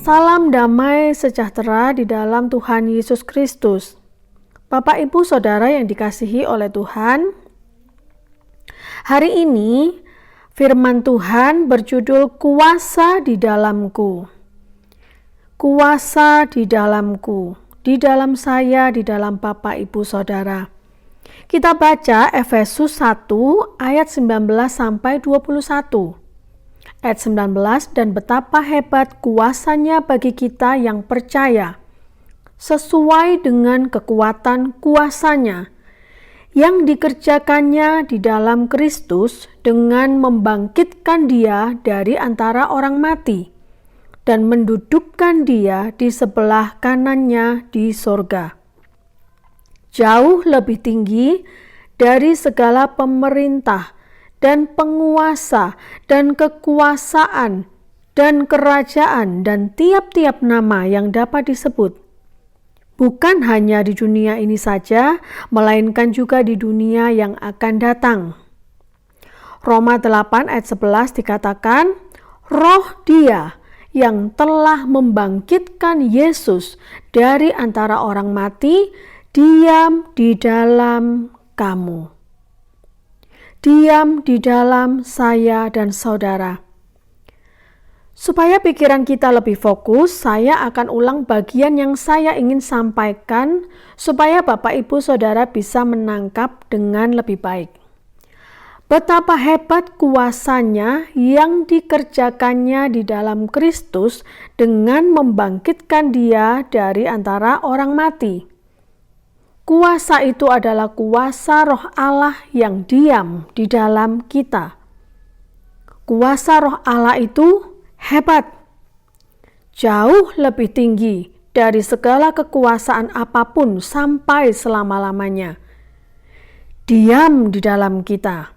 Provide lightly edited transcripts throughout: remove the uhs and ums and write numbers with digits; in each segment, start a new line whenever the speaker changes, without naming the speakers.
Salam damai sejahtera di dalam Tuhan Yesus Kristus. Bapak, Ibu, Saudara yang dikasihi oleh Tuhan, hari ini firman Tuhan berjudul Kuasa di Dalamku. Kuasa di dalamku, di dalam saya, di dalam Bapak, Ibu, Saudara. Kita baca Efesus 1 ayat 19 sampai 21. Ayat 19, dan betapa hebat kuasanya bagi kita yang percaya, sesuai dengan kekuatan kuasanya, yang dikerjakannya di dalam Kristus dengan membangkitkan dia dari antara orang mati, dan mendudukkan dia di sebelah kanannya di sorga. Jauh lebih tinggi dari segala pemerintah, dan penguasa, dan kekuasaan, dan kerajaan, dan tiap-tiap nama yang dapat disebut. Bukan hanya di dunia ini saja, melainkan juga di dunia yang akan datang. Roma 8 ayat 11 dikatakan, Roh Dia yang telah membangkitkan Yesus dari antara orang mati, diam di dalam kamu. Diam di dalam saya dan saudara. Supaya pikiran kita lebih fokus, saya akan ulang bagian yang saya ingin sampaikan supaya Bapak, Ibu, Saudara bisa menangkap dengan lebih baik. Betapa hebat kuasanya yang dikerjakannya di dalam Kristus dengan membangkitkan dia dari antara orang mati. Kuasa itu adalah kuasa Roh Allah yang diam di dalam kita. Kuasa Roh Allah itu hebat, jauh lebih tinggi dari segala kekuasaan apapun sampai selama-lamanya. Diam di dalam kita.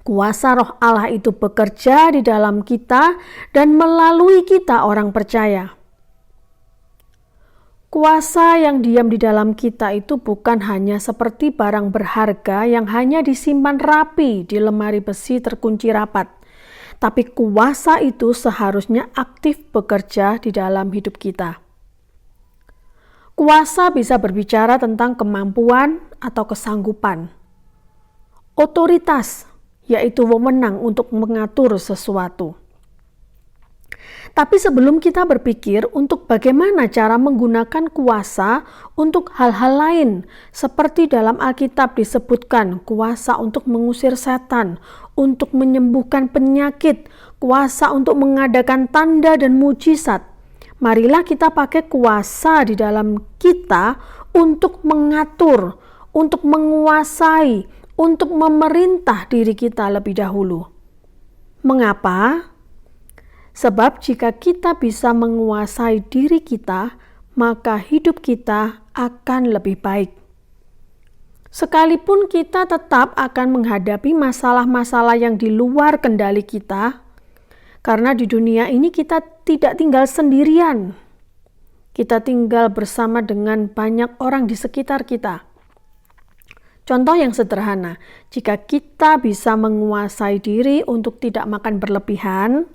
Kuasa Roh Allah itu bekerja di dalam kita dan melalui kita orang percaya. Kuasa yang diam di dalam kita itu bukan hanya seperti barang berharga yang hanya disimpan rapi di lemari besi terkunci rapat, tapi kuasa itu seharusnya aktif bekerja di dalam hidup kita. Kuasa bisa berbicara tentang kemampuan atau kesanggupan. Otoritas, yaitu wewenang untuk mengatur sesuatu. Tapi sebelum kita berpikir untuk bagaimana cara menggunakan kuasa untuk hal-hal lain, seperti dalam Alkitab disebutkan kuasa untuk mengusir setan, untuk menyembuhkan penyakit, kuasa untuk mengadakan tanda dan mujizat, marilah kita pakai kuasa di dalam kita untuk mengatur, untuk menguasai, untuk memerintah diri kita lebih dahulu. Mengapa? Sebab jika kita bisa menguasai diri kita, maka hidup kita akan lebih baik. Sekalipun kita tetap akan menghadapi masalah-masalah yang di luar kendali kita, karena di dunia ini kita tidak tinggal sendirian. Kita tinggal bersama dengan banyak orang di sekitar kita. Contoh yang sederhana, jika kita bisa menguasai diri untuk tidak makan berlebihan,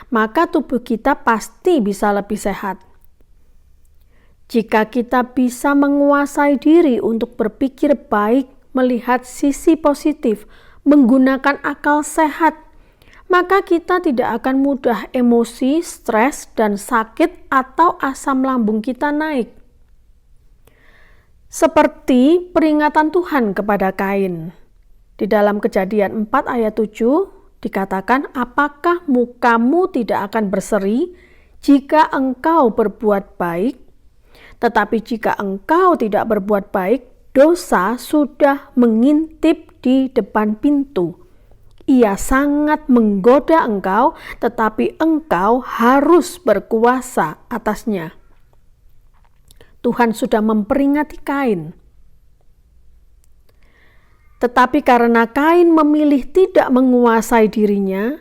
maka tubuh kita pasti bisa lebih sehat. Jika kita bisa menguasai diri untuk berpikir baik, melihat sisi positif, menggunakan akal sehat, maka kita tidak akan mudah emosi, stres, dan sakit atau asam lambung kita naik. Seperti peringatan Tuhan kepada Kain. Di dalam Kejadian 4 ayat 7 dikatakan, apakah mukamu tidak akan berseri jika engkau berbuat baik? Tetapi jika engkau tidak berbuat baik, dosa sudah mengintip di depan pintu. Ia sangat menggoda engkau, tetapi engkau harus berkuasa atasnya. Tuhan sudah memperingati Kain. Tetapi karena Kain memilih tidak menguasai dirinya,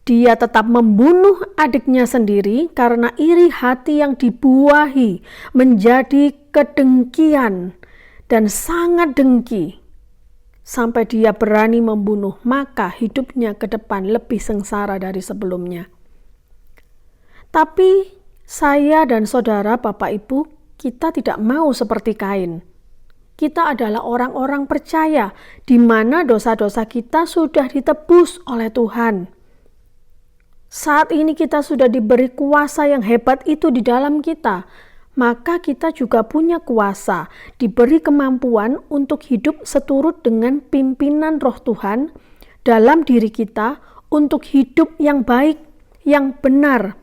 dia tetap membunuh adiknya sendiri karena iri hati yang dibuahi menjadi kedengkian dan sangat dengki. Sampai dia berani membunuh, maka hidupnya ke depan lebih sengsara dari sebelumnya. Tapi Saya dan saudara, Bapak Ibu, kita tidak mau seperti Kain. Kita adalah orang-orang percaya di mana dosa-dosa kita sudah ditebus oleh Tuhan. Saat ini kita sudah diberi kuasa yang hebat itu di dalam kita, maka kita juga punya kuasa, diberi kemampuan untuk hidup seturut dengan pimpinan Roh Tuhan dalam diri kita untuk hidup yang baik, yang benar,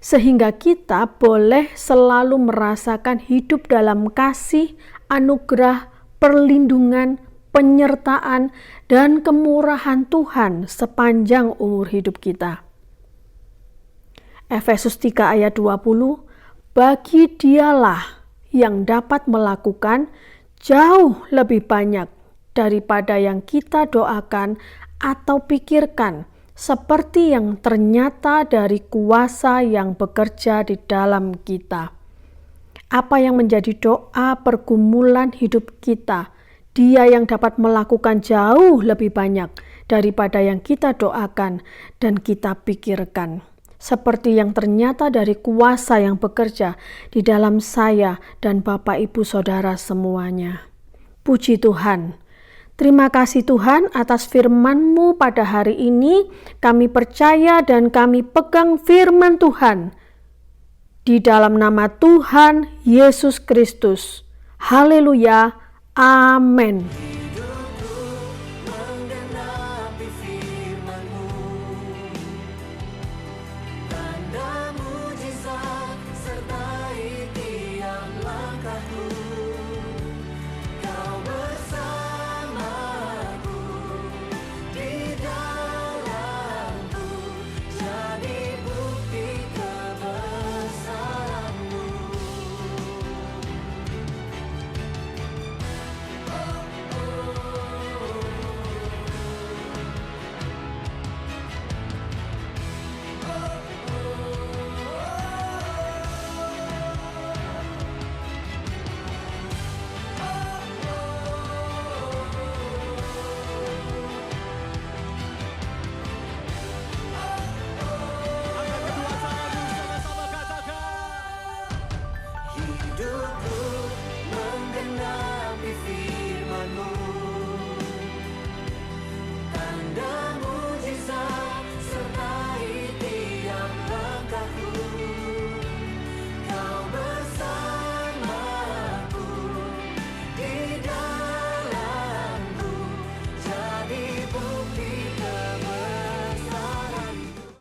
sehingga kita boleh selalu merasakan hidup dalam kasih, anugerah, perlindungan, penyertaan, dan kemurahan Tuhan sepanjang umur hidup kita. Efesus 3 ayat 20, bagi Dialah yang dapat melakukan jauh lebih banyak daripada yang kita doakan atau pikirkan, seperti yang ternyata dari kuasa yang bekerja di dalam kita. Apa yang menjadi doa pergumulan hidup kita? Dia yang dapat melakukan jauh lebih banyak daripada yang kita doakan dan kita pikirkan. Seperti yang ternyata dari kuasa yang bekerja di dalam saya dan Bapak Ibu Saudara semuanya. Puji Tuhan. Terima kasih Tuhan atas firman-Mu pada hari ini. Kami percaya dan kami pegang firman Tuhan. Di dalam nama Tuhan Yesus Kristus. Haleluya. Amin.